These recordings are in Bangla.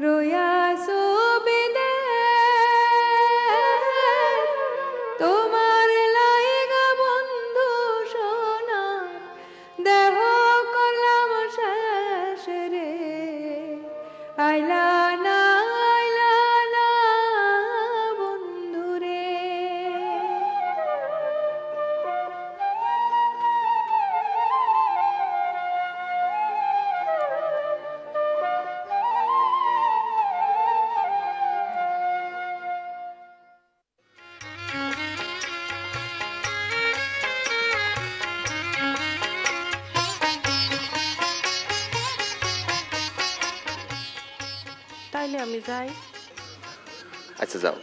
রয়াসো বিদেশ তোমার লাইগা বন্ধু সোনা দেহ করলাম শেষ রে আইলা না আইলা না বন্ধু রে। তাইলে আমি যাই। আচ্ছা যাও।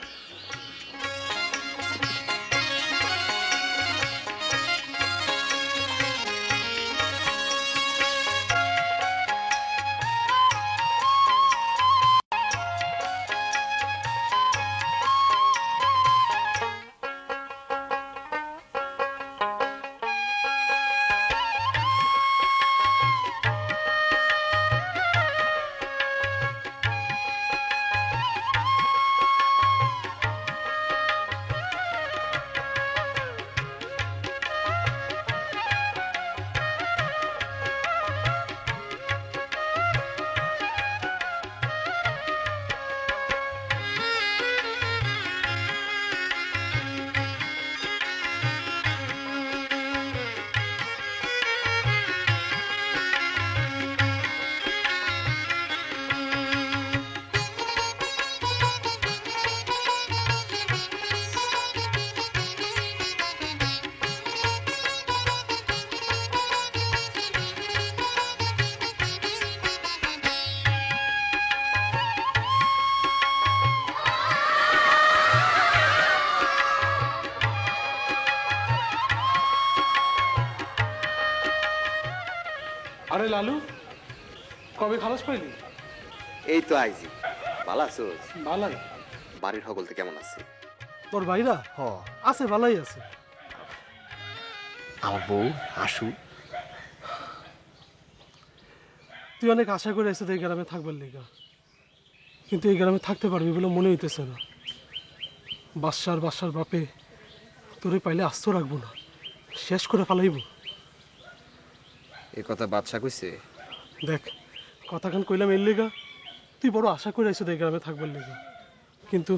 আরে লালু, কবে খালাস পাইলি? এই তো আইজি। ভালো আছোস? ভালাই। বাড়ির সকলতে কেমন আছে? তোর ভাইরা? আছে, ভালাই আছে। আমার বউ আশু? তুই অনেক আশা করে এসে এই গ্রামে থাকবার লেগা, কিন্তু এই গ্রামে থাকতে পারবি বলে মনে হইতেছে না। বাসার বাপে তোরে পাইলে আস্ত রাখবো না, শেষ করে ফালাইব। এ কথা বাদশা কইছে? দেখ, কথাখান কইলাম এর লেগা, তুই বড় আশা করে এসে এই গ্রামে থাকবার লেগা, কিন্তু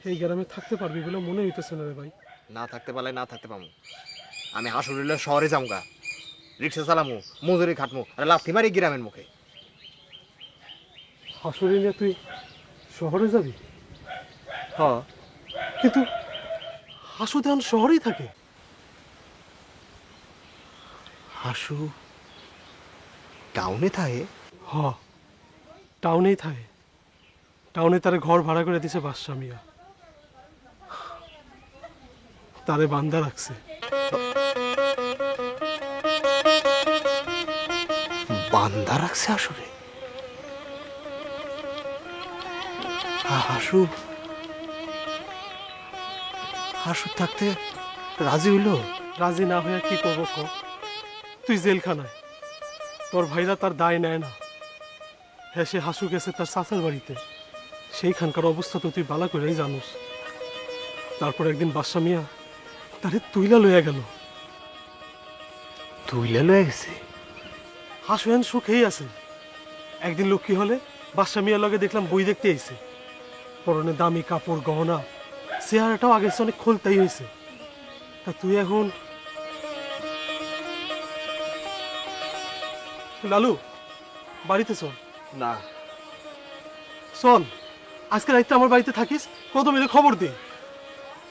এই গ্রামে থাকতে পারবি বলে মনে হইতেছে না রে ভাই। না থাকতে পারলে না থাকতে পামু। আমি হাসুরিলে শহরে যামগা, রিক্সা চালামু, মজুরি খাটমু, আর লাথি মারি গ্রামের মুখে। হাসুরি নিয়ে তুই শহরে যাবি? হ্যাঁ। কিন্তু হাসু তো এখন শহরেই থাকে। হাসু টাউনে থাকে? টাউনেই থাকে। টাউনে তারে ঘর ভাড়া করে দিছে বাদশা মিয়া, তারে বান্দা রাখছে। বান্দা রাখছে আসলে? হাসু হাসু থাকতে রাজি হইল? রাজি না হয়ে কি করবো ক? তুই জেলখানায়, তোর ভাইরা তার দায় নেয় না। হ্যাঁ, সে হাসু গেছে তার চাচার বাড়িতে, সেইখানকার অবস্থা তো তুই বালা করেই জানোস। তারপর একদিন বাদশা মিয়া তারে তুইলা লইয়া গেল। তুইলে লয়ে গেছে? হাসু হেন সুখেই আছে। একদিন লোক কি হলে বাদশা মিয়ার লগে দেখলাম বই দেখতে আইছে, পরনে দামি কাপড় গহনা, চেহারাটাও আগের চেয়ে অনেক খোলতাই হয়েছে। তা তুই এখন লালু বাড়িতে চল। না। চল, আজকে রাইতে আমার বাড়িতে থাকিস, কত মিলে খবর দে।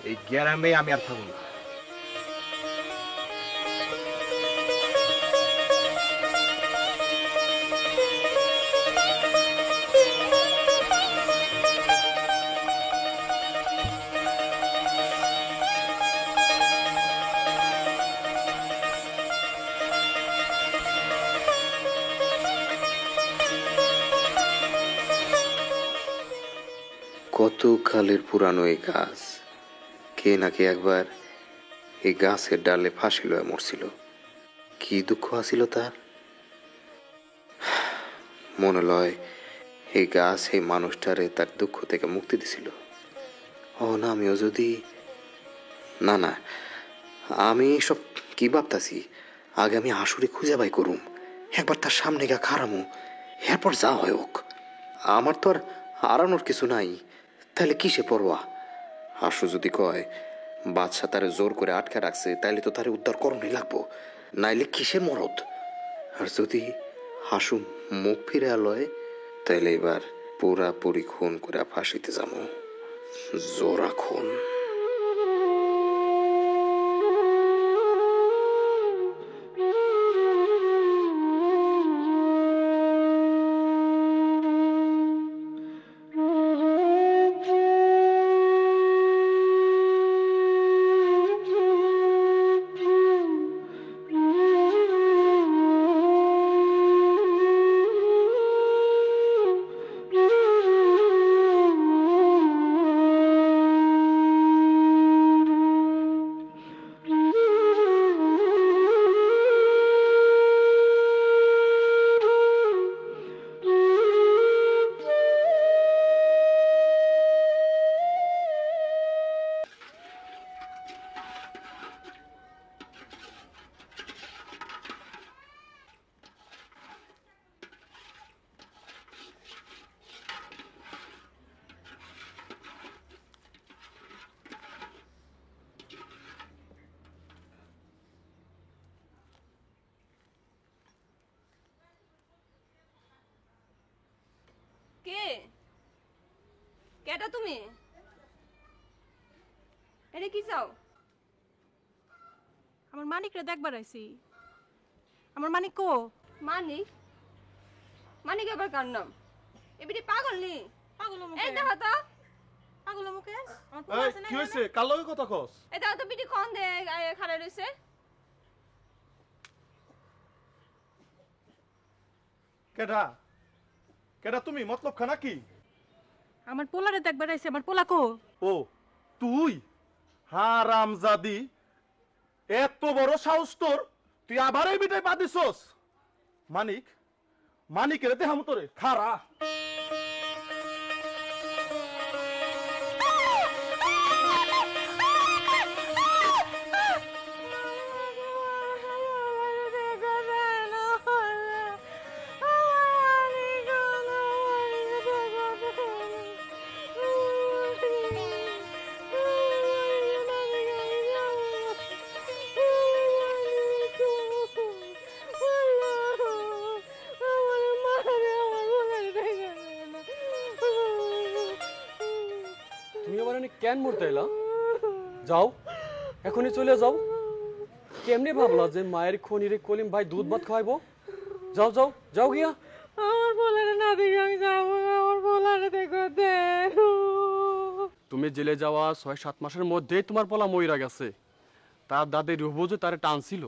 এই গ্রামে আমি আর থাকবো না। কত কালের পুরানো এই গাছ, কে নাকি একবার এই গাছের ডালে ফাঁসি লয়ে মরছিল। কি দুঃখ আছিল তার। মনে লয় এই গাছ এই মানুষটারে তার দুঃখ থেকে মুক্তি দিছিল। ও না, আমিও যদি না না, আমি সব কি ভাবতাছি, আগে আমি হাসুরে খুঁজে বাই করুম, একবার তার সামনে গা খারামু, এরপর যা হয় হোক। আমার তো আর হারানোর কিছু নাই, তাহলে কিসে পড়বা? হাসু যদি কয় বাদশা তারে জোর করে আটকে রাখছে, তাইলে তো তারে উদ্ধার করণই লাগবো, নাইলে কিসে মরদ? আর যদি হাসু মুখ ফিরে আলয়, তাইলে এবার পুরাপুরি খুন করে ফাঁসিতে যাবো, জোড়া খুন। কে কেটা তুমি? এটা কি চাও? আমার মানিকরে দেখবার আইছি। আমার মানিক কো? মানিক? মানিক আবার কার নাম? এবিটি পাগল নি? পাগল মুখে। এই দেখো তো, পাগল মুখে। আমার পোলা এই আছে না কি হইছে? এখানে? কার লগে কথা কস? এই দেখো তো বিটি কোন দে খাড়া রইছে। কেডা কেডা তুমি? মতলব খানা কি? আমার পোলারে দেখবার আইছি। আমার পোলা কো? ও তুই? হারামজাদি, এত বড় সাহস তোর, তুই আবার এই বিটায় পা দিছস? মানিক, মানিকের দেহাম তোরে খারা। তুমি আমার কেন মরতে এলা? যাও, এখনই চলে যাও। কেমনে ভাবলা যে মায়ের খনিরে কলিম ভাই দুধ ভাত খাওয়াইবো? যাও যাও যাও গিয়া। আমার পোলারে না দেখে আমি যাবো না। আমার পোলারে দেখো দে। তুমি জেলে যাওয়া ৬-৭ মাসের মধ্যেই তোমার পোলা মইরা গেছে। তার দাদের রুহ যে তারে টানছিল।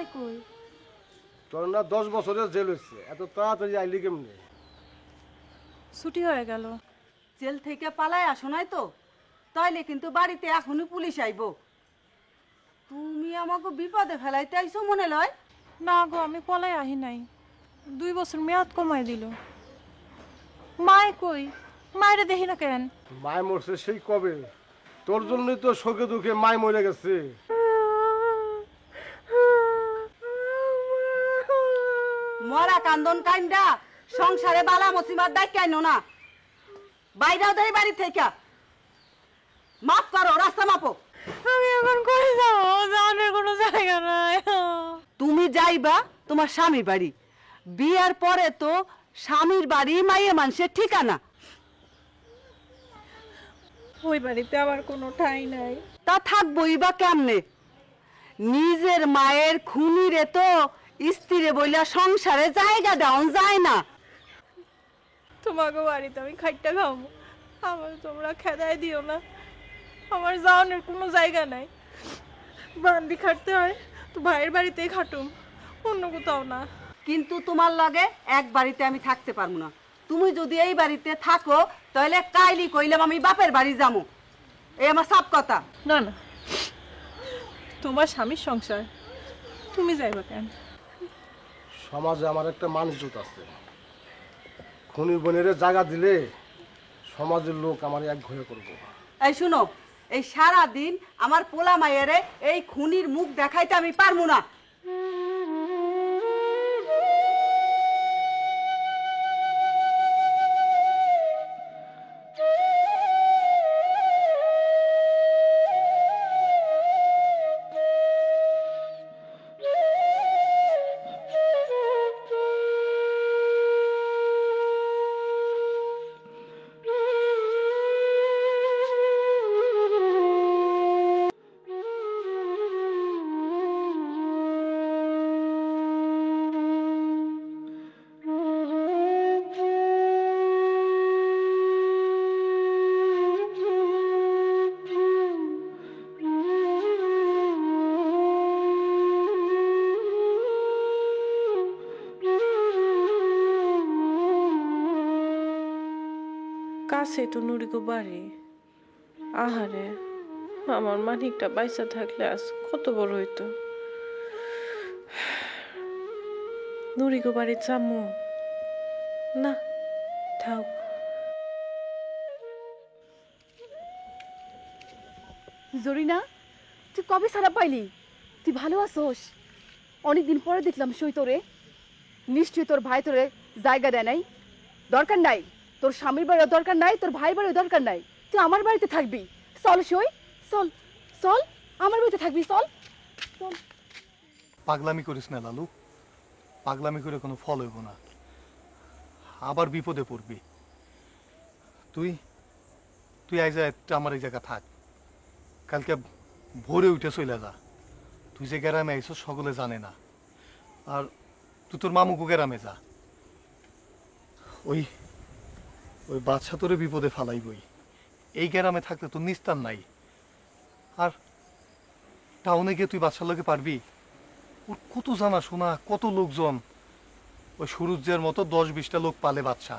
মায় কই? তোর না 10 বছরের জেল হয়েছে, এত তাড়াতাড়ি আইলি কেমনে? ছুটি হয়ে গেল। জেল থেকে পালায় আসো নাই তো, তাইলে কিন্তু বাড়িতে এখনই পুলিশ আইব। তুমি আমাকে বিপদে ফেলাইতে আইছো মনে লয়? না গো, আমি পলাই আহি নাই। 2 বছর মেয়াদ কমাই দিল। মায় কই? মায়েরে দেখি না কেন? মায় মরছে সেই কবে? তোর জন্যই তো শোকে দুঃখে মায় মরে গেছে। মরা কান্দন কাইন্দা সংসারে বালা মুসিবত দেখ কেন না? বাইরেও দেই বাড়ি থেকে। মাপ করো, রাস্তা মাপো। আমি এখন কই যাব? জানের কোনো জায়গা নাই। তুমি যাইবা তোমার স্বামীর বাড়ি। বিয়ার পরে তো স্বামীর বাড়ি মাইয়ে মানুষের ঠিকানা। ওই বাড়িতে আবার কোনো ঠাঁই নাই। তা থাকবই বা কেমনে? নিজের মায়ের খুনিরে তো স্ত্রীরে বইলা সংসারে জায়গা দেওয়া যায় না। তোমাকে বাড়িতে আমি খাইটা খাবো, আমার তোমরা খেদাই দিও না। আমার যাওয়ানোর কোনো জায়গা নাই। বান্দি খাটতে হয় তো ভাইয়ের বাড়িতেই খাটুম, অন্য কোথাও না। কিন্তু তোমার লগে এক বাড়িতে আমি থাকতে পারবো না। তুমি যদি এই বাড়িতে থাকো তাহলে কাইলি কইলাম আমি বাপের বাড়ি যাবো। এই আমার সব কথা। না না, তোমার স্বামীর সংসার, তুমি যাইবা কেন? সমাজে আমার একটা মান ইজ্জত আছে। খুনির বোনের জায়গা দিলে সমাজের লোক আমার এক ঘরে করবো। এই শুনো, এই সারা দিন আমার পোলা মায়েরে এই খুনির মুখ দেখাইতে আমি পারবো না। কাছে তো নুরিগো বাড়ি। আহারে, আমার মানিকটা বাইসা থাকলে আজ কত বড় হইতো। নুরিগো বাড়ি যামু না, থাও। জরিনা, তুই কবে ছাড়া পাইলি? তুই ভালো আছোস? অনেকদিন পরে দেখলাম সই তোরে। নিশ্চয়ই তোর ভাই তোরে জায়গা দেয় নাই। দরকার নাই, তোর স্বামীর বাড়ির দরকার নাই, তোর ভাই বাড়ির দরকার নাই। তুই আমার বাড়িতে থাকবি। চল সই, চল চল, আমার বাড়িতে থাকবি, চল চল। পাগলামি করিস না লালু, পাগলামি করে কোনো ফল হইব না, আবার বিপদে পড়বি। তুই তুই আইজা আমার এই জায়গা থাক, কালকে ভোরে উঠে চলে যা। তুই যে গ্রামে আইস সকলে জানে না, আর তুই তোর মামুকু গ্রামে যা। ওই ওই বাচ্চা তোরে বিপদে ফালাইবই। এই গ্রামে থাকলে তোর নিস্তার নাই। আর টাউনে গিয়ে তুই বাচ্চার লোকে পারবি? ওর কত জানা শোনা, কত লোকজন। ওই সুরুজ্জের মতো 10-20টা লোক পালে বাচ্চা।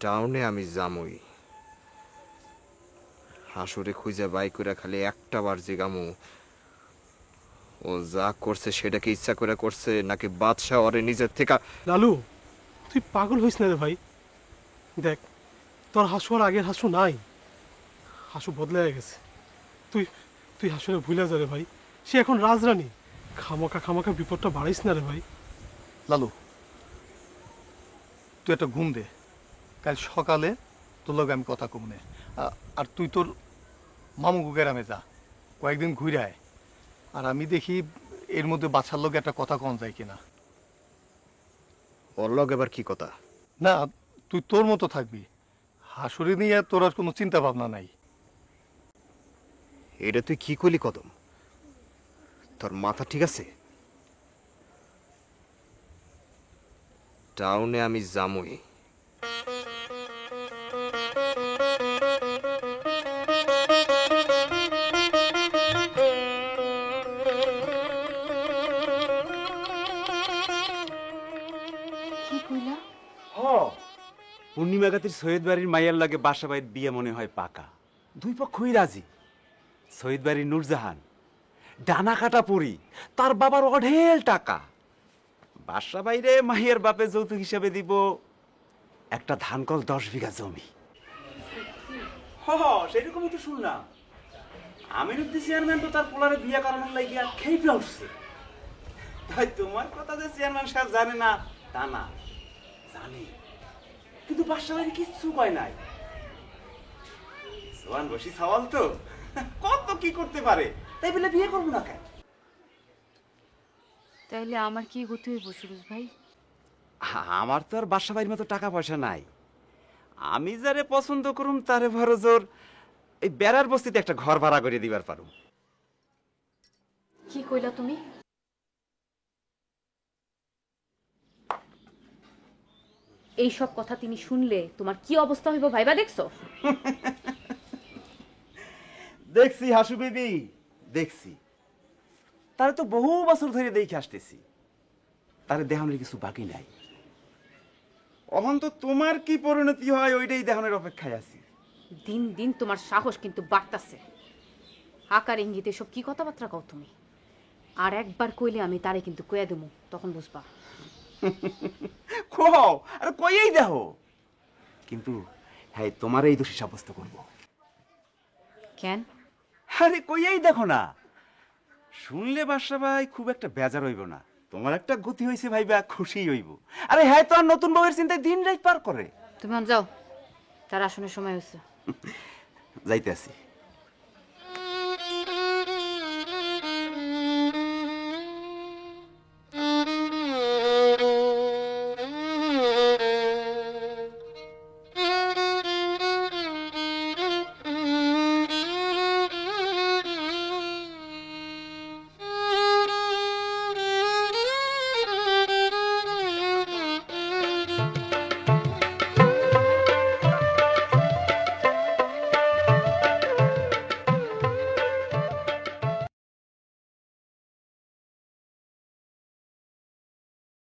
টাউনে আমি যামই, হাসুরে খুঁজে বাই করে খালি একটা বার জিগামু ও যা করছে সেটাকে ইচ্ছা করে করছে নাকি বাদশাহ ওরে নিজের থেকে। লালু, তুই পাগল হইস না রে ভাই। দেখ, তোর হাসু আর আগের হাসু নাই। হাসু বদলে গেছে। তুই তুই হাসুরে ভুলে যা রে ভাই। সে এখন রাজরানী। খামাকা খামাকা বিপদটা বাড়াইস না রে ভাই। লালু, তুই একটা ঘুম দে, কাল সকালে তোর লগে আমি কথা কমনে। আর তুই তোর মামুকু গ্রামে যা, কয়েকদিন ঘুরে আয়। আর আমি দেখি এর মধ্যে বাচ্চার লোক একটা কথা কন যায় কিনা। ওর লগ এবার কি কথা? না, তুই তোর মতো থাকবি, হাসুরি নিয়ে তোর আর কোনো চিন্তা ভাবনা নাই। এটা তুই কি করলি কদম? তোর মাথা ঠিক আছে? টাউনে আমি যামই। পূর্ণিমা গাতির সৈয়দ বাড়ির মাইয়ার লাগে বাসা বাড়ির বিয়ে মনে হয় পাকা। দুই পক্ষই রাজি। সৈয়দ বাড়ির নূরজাহান ডানা কাটা পরি, তার বাবার অঢেল টাকা। বাসা বাইরে মাইয়ার বাপে যৌতুক হিসাবে দিব একটা ধানকল 10 বিঘা জমি। সেরকমই তো শুনলাম। আমিরুদ্দিন চেয়ারম্যান তো তার পোলারে বিয়ে করানোর লাগিয়া খেয়ে উঠছে। তাই তোমার কথা যে চেয়ারম্যান সাহেব জানে না তা না, জানে, কিন্তু বাসা বাড়ি কিচ্ছু কয় নাই। সোয়ান বসি সওয়াল তো, কত কি করতে পারে, তাই বলে বিয়ে করবো না কেন? তাইলে আমার কি গতি হইব সুরজ ভাই? আমার তো আর বাসা বাড়ির মতো টাকা পয়সা নাই। আমি যারে পছন্দ করুম তারে বড় জোর এই বেড়ার বস্তিতে একটা ঘর ভাড়া করে দিবার পারুম। কি কইলা তুমি? এই সব কথা তিনি শুনলে তোমার কি অবস্থা হইব ভাইবা দেখছো? দেখছি হাসু বিবি, দেখছি। তারে তো বহু বছর ধরে দেখে আসতেছি, তারে দেখানোর কিছু বাকি নাই। অহন তো তোমার কি পরিণতি হয় ওইটাই দেখানোর অপেক্ষায় আছি। দিন দিন তোমার সাহস কিন্তু বাড়তাছে। আকার ইঙ্গিতে সব কি কথাবার্তা কও তুমি? আর একবার কইলে আমি তারে কিন্তু কইয়া দেবো, তখন বুঝবা। কও, আরে কইয়েই দেখো, কিন্তু হ্যাঁ তোমার এই দোষী সাব্যস্ত করব। কেন? আরে কইয়েই দেখো না, শুনলে বাসা ভাই খুব একটা বেজার হইব না। তোমার একটা গতি হয়েছে ভাইবা খুশি হইব। আরে হ্যাঁ তো আর নতুন বউয়ের চিন্তায় দিন রাত পার করে। তুমি যাও, তার আসনের সময় হয়েছে। যাইতে আছি।